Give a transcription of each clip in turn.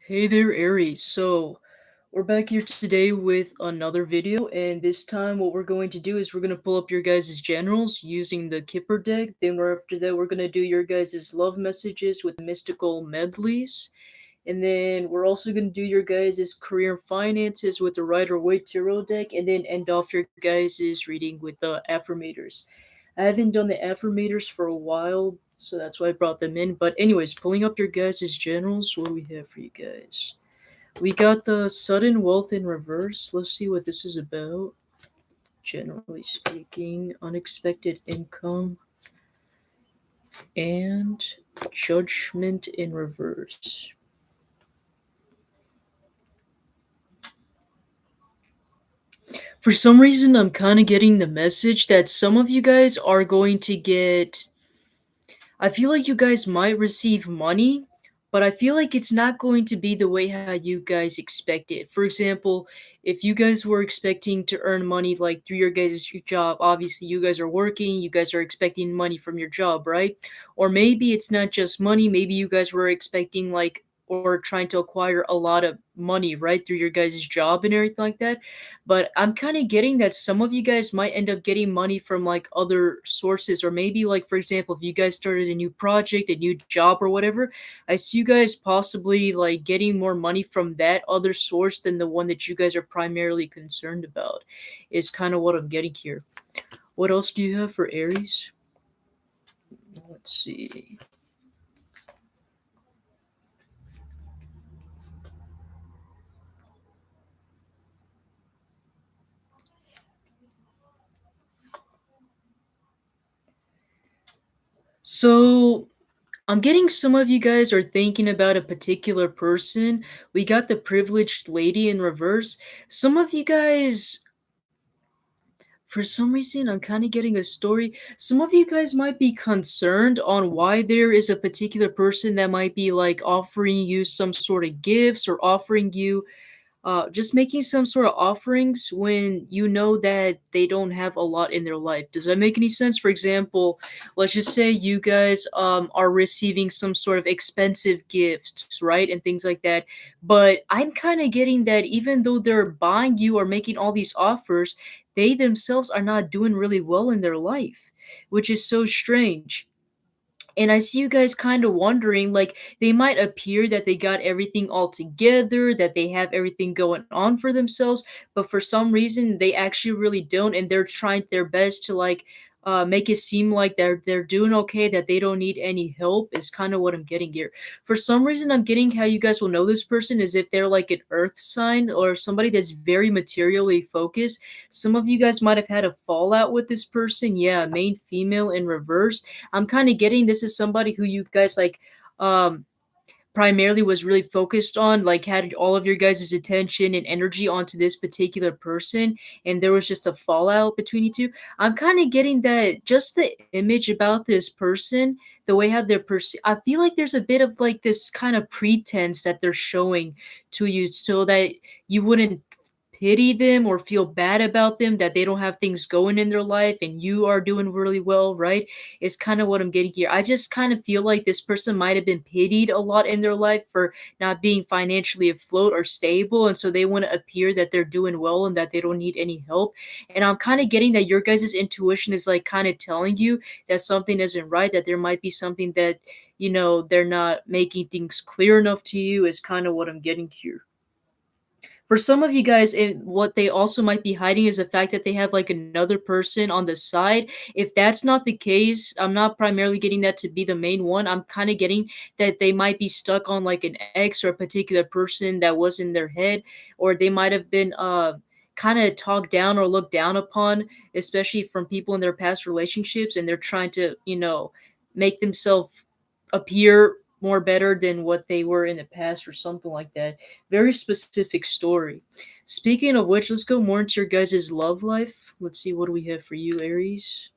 Hey there, Aries. So, we're back here today with another video, and this time what we're going to do is we're going to pull up your guys' generals using the Kipper deck. Then after that, we're going to do your guys' love messages with mystical medleys. And then we're also going to do your guys' career and finances with the Rider Waite Tarot deck, and then end off your guys' reading with the affirmators. I haven't done the affirmators for a while, so that's why I brought them in. But anyways, pulling up your guys' generals, what do we have for you guys? We got the sudden wealth in reverse. Let's see what this is about. Generally speaking, unexpected income and judgment in reverse. For some reason, I'm kind of getting the message that some of you guys are going to get. I feel like you guys might receive money, but I feel like it's not going to be the way how you guys expect it. For example, if you guys were expecting to earn money like through your guys' job, obviously you guys are working, you guys are expecting money from your job, right? Or maybe it's not just money, maybe you guys were expecting like or trying to acquire a lot of money, right, through your guys' job and everything like that. But I'm kind of getting that some of you guys might end up getting money from like other sources, or maybe like for example, if you guys started a new project, a new job or whatever, I see you guys possibly like getting more money from that other source than the one that you guys are primarily concerned about, is kind of what I'm getting here. What else do you have for Aries? Let's see. So I'm getting some of you guys are thinking about a particular person. We got the privileged lady in reverse. Some of you guys, for some reason, I'm kind of getting a story. Some of you guys might be concerned on why there is a particular person that might be like offering you some sort of gifts or offering you just making some sort of offerings when you know that they don't have a lot in their life. Does that make any sense? For example, let's just say you guys are receiving some sort of expensive gifts, right? And things like that. But I'm kind of getting that even though they're buying you or making all these offers, they themselves are not doing really well in their life, which is so strange. And I see you guys kind of wondering, like, they might appear that they got everything all together, that they have everything going on for themselves, but for some reason they actually really don't, and they're trying their best to like make it seem like they're doing okay, that they don't need any help, is kind of what I'm getting here. For some reason, I'm getting how you guys will know this person is if they're like an earth sign or somebody that's very materially focused. Some of you guys might have had a fallout with this person. Yeah, main female in reverse. I'm kind of getting this is somebody who you guys like um primarily was really focused on, like had all of your guys' attention and energy onto this particular person, and there was just a fallout between you two. I'm kind of getting that just the image about this person, the way how they're I feel like there's a bit of like this kind of pretense that they're showing to you so that you wouldn't pity them or feel bad about them, that they don't have things going in their life and you are doing really well, right? Is kind of what I'm getting here. I just kind of feel like this person might have been pitied a lot in their life for not being financially afloat or stable, and so they want to appear that they're doing well and that they don't need any help. And I'm kind of getting that your guys' intuition is like kind of telling you that something isn't right, that there might be something that, they're not making things clear enough to you, is kind of what I'm getting here. For some of you guys, what they also might be hiding is the fact that they have like another person on the side. If that's not the case, I'm not primarily getting that to be the main one. I'm kind of getting that they might be stuck on like an ex or a particular person that was in their head, or they might have been kind of talked down or looked down upon, especially from people in their past relationships, and they're trying to, make themselves appear more better than what they were in the past or something like that. Very specific story. Speaking of which, let's go more into your guys' love life. Let's see, what do we have for you, Aries?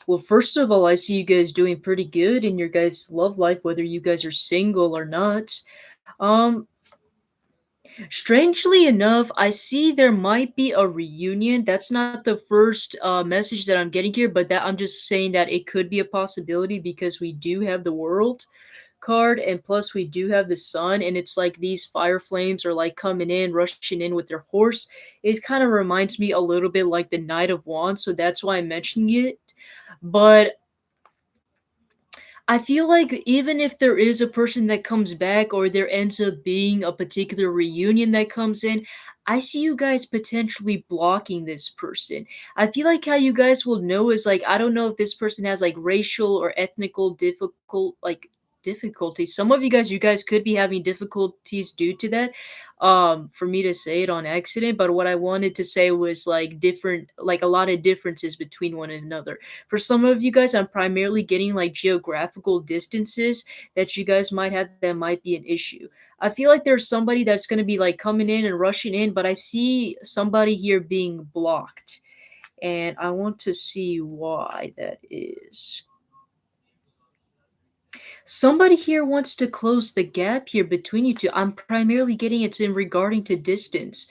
Well, first of all, I see you guys doing pretty good in your guys' love life, whether you guys are single or not. Um, Strangely enough, I see there might be a reunion. That's not the first message that I'm getting here, but that I'm just saying that it could be a possibility because we do have the world card, and plus we do have the sun, and it's like these fire flames are like coming in, rushing in with their horse. It kind of reminds me a little bit like the Knight of Wands, so that's why I'm mentioning it. But I feel like even if there is a person that comes back or there ends up being a particular reunion that comes in, I see you guys potentially blocking this person. I feel like how you guys will know is like I don't know if this person has like racial or ethnical difficulties. Some of you guys could be having difficulties due to that. For me to say it on accident, but what I wanted to say was like different, like a lot of differences between one another. For some of you guys, I'm primarily getting like geographical distances that you guys might have that might be an issue. I feel like there's somebody that's going to be like coming in and rushing in, but I see somebody here being blocked. And I want to see why that is. Somebody here wants to close the gap here between you two. I'm primarily getting it's in regarding to distance.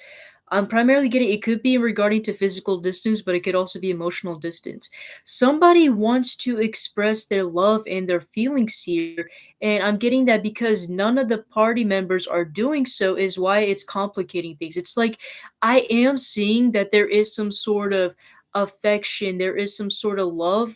I'm primarily getting it could be regarding to physical distance, but it could also be emotional distance. Somebody wants to express their love and their feelings here, and I'm getting that because none of the party members are doing so is why it's complicating things. It's like I am seeing that there is some sort of affection, there is some sort of love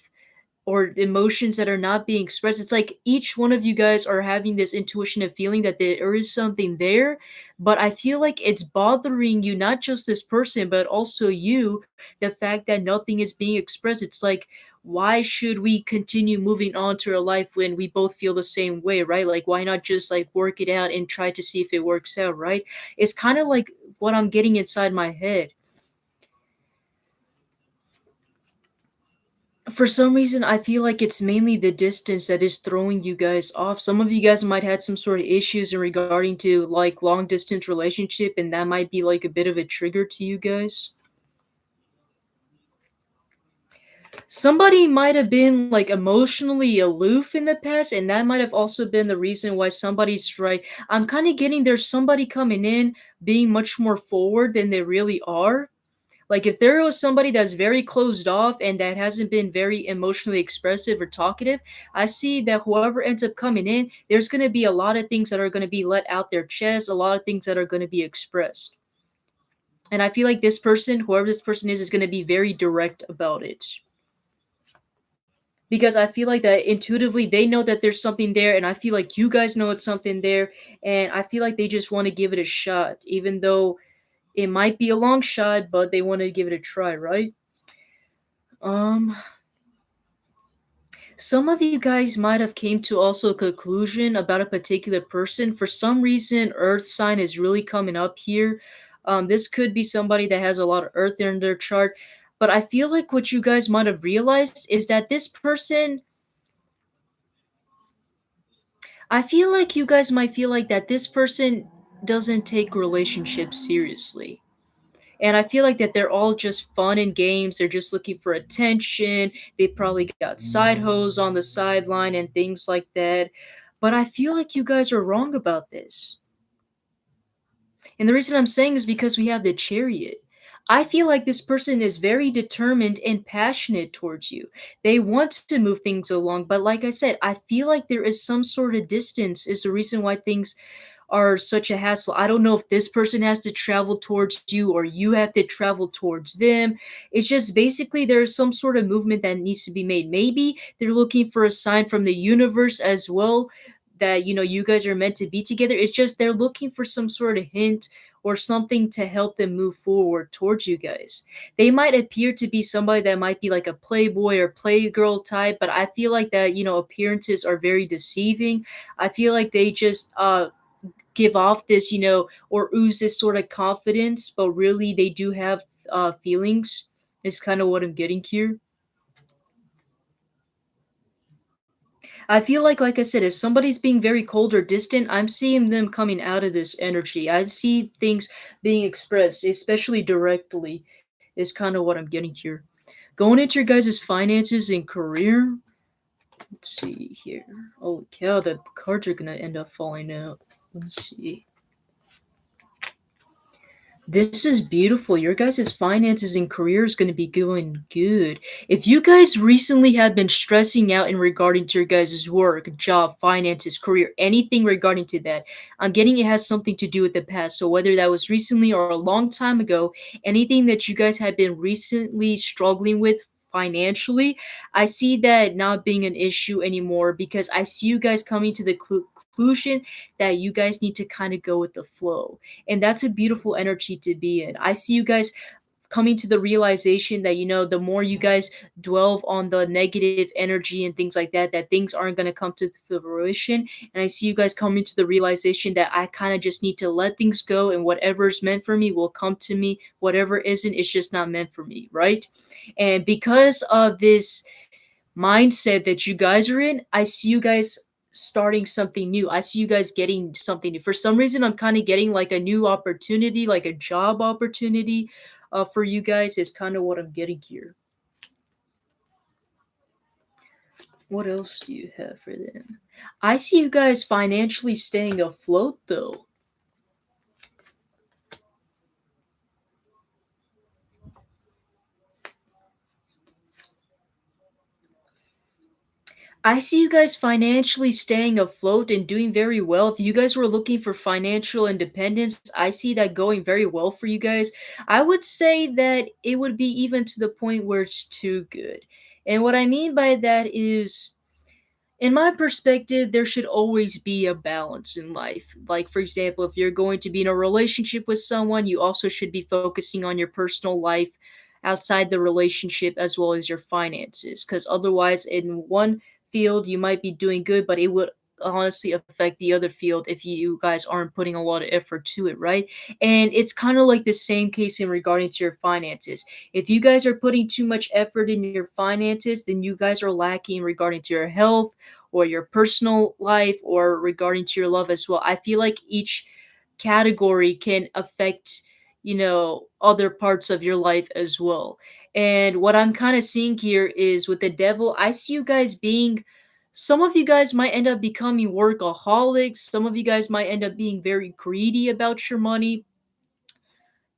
or emotions that are not being expressed. It's like each one of you guys are having this intuition of feeling that there is something there, but I feel like it's bothering you, not just this person, but also you, the fact that nothing is being expressed. It's like, why should we continue moving on to our life when we both feel the same way, right? Like, why not just like work it out and try to see if it works out, right? It's kind of like what I'm getting inside my head. For some reason, I feel like it's mainly the distance that is throwing you guys off. Some of you guys might had some sort of issues in regarding to like long distance relationship, and that might be like a bit of a trigger to you guys. Somebody might have been like emotionally aloof in the past, and that might have also been the reason why somebody's right. I'm kind of getting there's somebody coming in being much more forward than they really are. Like if there was somebody that's very closed off and that hasn't been very emotionally expressive or talkative, I see that whoever ends up coming in, there's going to be a lot of things that are going to be let out their chest, a lot of things that are going to be expressed. And I feel like this person, whoever this person is going to be very direct about it. Because I feel like that intuitively they know that there's something there, and I feel like you guys know it's something there, and I feel like they just want to give it a shot, even though it might be a long shot, but they want to give it a try, right? Um, some of you guys might have came to also a conclusion about a particular person. For some reason, Earth sign is really coming up here. This could be somebody that has a lot of Earth in their chart, but I feel like what you guys might have realized is that this person. I feel like you guys might feel like that this person doesn't take relationships seriously. And I feel like that they're all just fun and games. They're just looking for attention. They probably got side hoes on the sideline and things like that. But I feel like you guys are wrong about this. And the reason I'm saying is because we have the chariot. I feel like this person is very determined and passionate towards you. They want to move things along, but like I said, I feel like there is some sort of distance is the reason why things are such a hassle. I don't know if this person has to travel towards you or you have to travel towards them. It's just basically there's some sort of movement that needs to be made. Maybe they're looking for a sign from the universe as well that you guys are meant to be together. It's just they're looking for some sort of hint or something to help them move forward towards you guys. They might appear to be somebody that might be like a playboy or playgirl type, but I feel like that, appearances are very deceiving. I feel like they just give off this, or ooze this sort of confidence, but really they do have feelings. Is kind of what I'm getting here. I feel like I said, if somebody's being very cold or distant, I'm seeing them coming out of this energy. I see things being expressed, especially directly, is kind of what I'm getting here. Going into your guys' finances and career. Let's see here. Oh cow, the cards are gonna end up falling out. Let's see. This is beautiful. Your guys' finances and career is going to be going good. If you guys recently have been stressing out in regarding to your guys' work, job, finances, career, anything regarding to that, I'm getting it has something to do with the past. So whether that was recently or a long time ago, anything that you guys have been recently struggling with financially, I see that not being an issue anymore because I see you guys coming to the conclusion that you guys need to kind of go with the flow, and that's a beautiful energy to be in. I see you guys coming to the realization that the more you guys dwell on the negative energy and things like that, that things aren't going to come to fruition. And I see you guys coming to the realization that I kind of just need to let things go, and whatever's meant for me will come to me. Whatever isn't, it's just not meant for me, right? And because of this mindset that you guys are in, I see you guys starting something new. I see you guys getting something new. For some reason, I'm kind of getting like a new opportunity, like a job opportunity for you guys, is kind of what I'm getting here. What else do you have for them? I see you guys financially staying afloat though. I see you guys financially staying afloat and doing very well. If you guys were looking for financial independence, I see that going very well for you guys. I would say that it would be even to the point where it's too good. And what I mean by that is, in my perspective, there should always be a balance in life. Like, for example, if you're going to be in a relationship with someone, you also should be focusing on your personal life outside the relationship as well as your finances. Because otherwise, in one field, you might be doing good, but it would honestly affect the other field if you guys aren't putting a lot of effort to it, right? And it's kind of like the same case in regarding to your finances. If you guys are putting too much effort in your finances, then you guys are lacking regarding to your health or your personal life or regarding to your love as well. I feel like each category can affect, other parts of your life as well. And what I'm kind of seeing here is with the devil, I see you guys being, some of you guys might end up becoming workaholics. Some of you guys might end up being very greedy about your money.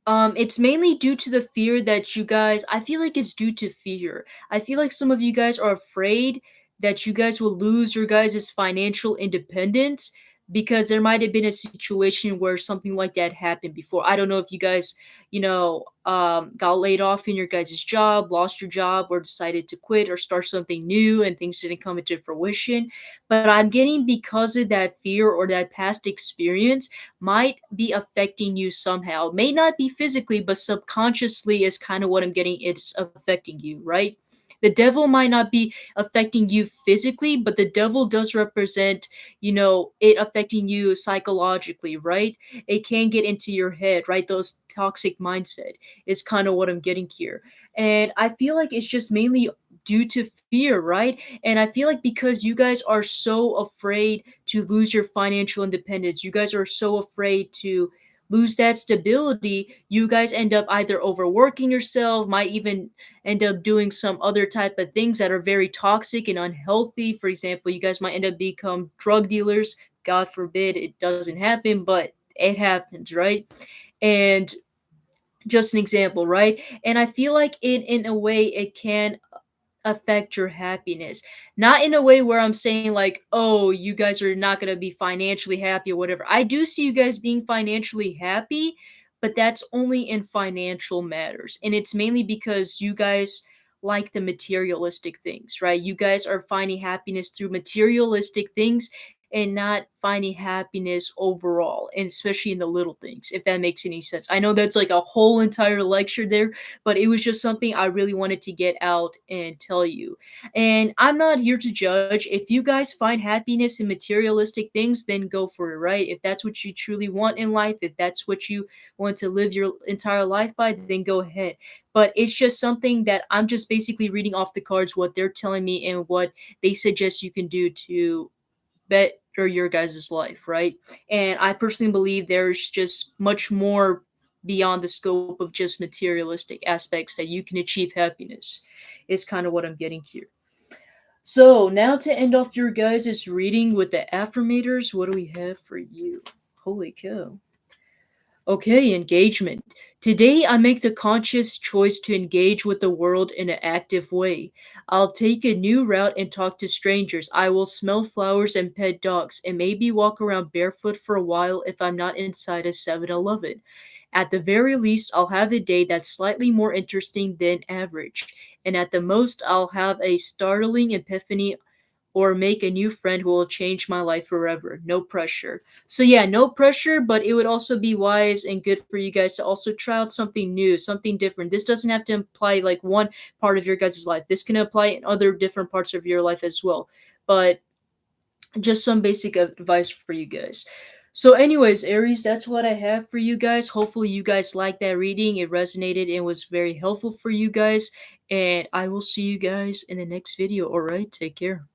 It's mainly due to the fear that you guys, I feel like it's due to fear. I feel like some of you guys are afraid that you guys will lose your guys' financial independence because there might have been a situation where something like that happened before. I don't know if you guys, got laid off in your guys' job, lost your job, or decided to quit or start something new and things didn't come into fruition. But I'm getting, because of that fear or that past experience, might be affecting you somehow. May not be physically, but subconsciously is kind of what I'm getting. It's affecting you, right? The devil might not be affecting you physically, but the devil does represent, it affecting you psychologically, right? It can get into your head, right? Those toxic mindset is kind of what I'm getting here. And I feel like it's just mainly due to fear, right? And I feel like because you guys are so afraid to lose your financial independence, you guys are so afraid to lose that stability, you guys end up either overworking yourself, might even end up doing some other type of things that are very toxic and unhealthy. For example, you guys might end up become drug dealers. God forbid it doesn't happen, but it happens, right? And just an example, right? And I feel like in a way it can affect your happiness. Not in a way where I'm saying like, "Oh, you guys are not going to be financially happy or whatever." I do see you guys being financially happy, but that's only in financial matters. And it's mainly because you guys like the materialistic things, right? You guys are finding happiness through materialistic things and not finding happiness overall, and especially in the little things, if that makes any sense. I know that's like a whole entire lecture there, but it was just something I really wanted to get out and tell you. And I'm not here to judge. If you guys find happiness in materialistic things, then go for it, right? If that's what you truly want in life, if that's what you want to live your entire life by, then go ahead. But it's just something that I'm just basically reading off the cards what they're telling me and what they suggest you can do to better your guys' life, right? And I personally believe there's just much more beyond the scope of just materialistic aspects that you can achieve happiness. Is kind of what I'm getting here. So now to end off your guys' reading with the affirmators, what do we have for you? Holy cow. Okay, engagement. Today, I make the conscious choice to engage with the world in an active way. I'll take a new route and talk to strangers. I will smell flowers and pet dogs, and maybe walk around barefoot for a while if I'm not inside a 7-Eleven. At the very least, I'll have a day that's slightly more interesting than average. And at the most, I'll have a startling epiphany or make a new friend who will change my life forever. No pressure. So yeah, no pressure, but it would also be wise and good for you guys to also try out something new, something different. This doesn't have to apply like one part of your guys' life. This can apply in other different parts of your life as well. But just some basic advice for you guys. So, anyways, Aries, that's what I have for you guys. Hopefully, you guys liked that reading. It resonated and was very helpful for you guys. And I will see you guys in the next video. All right, take care.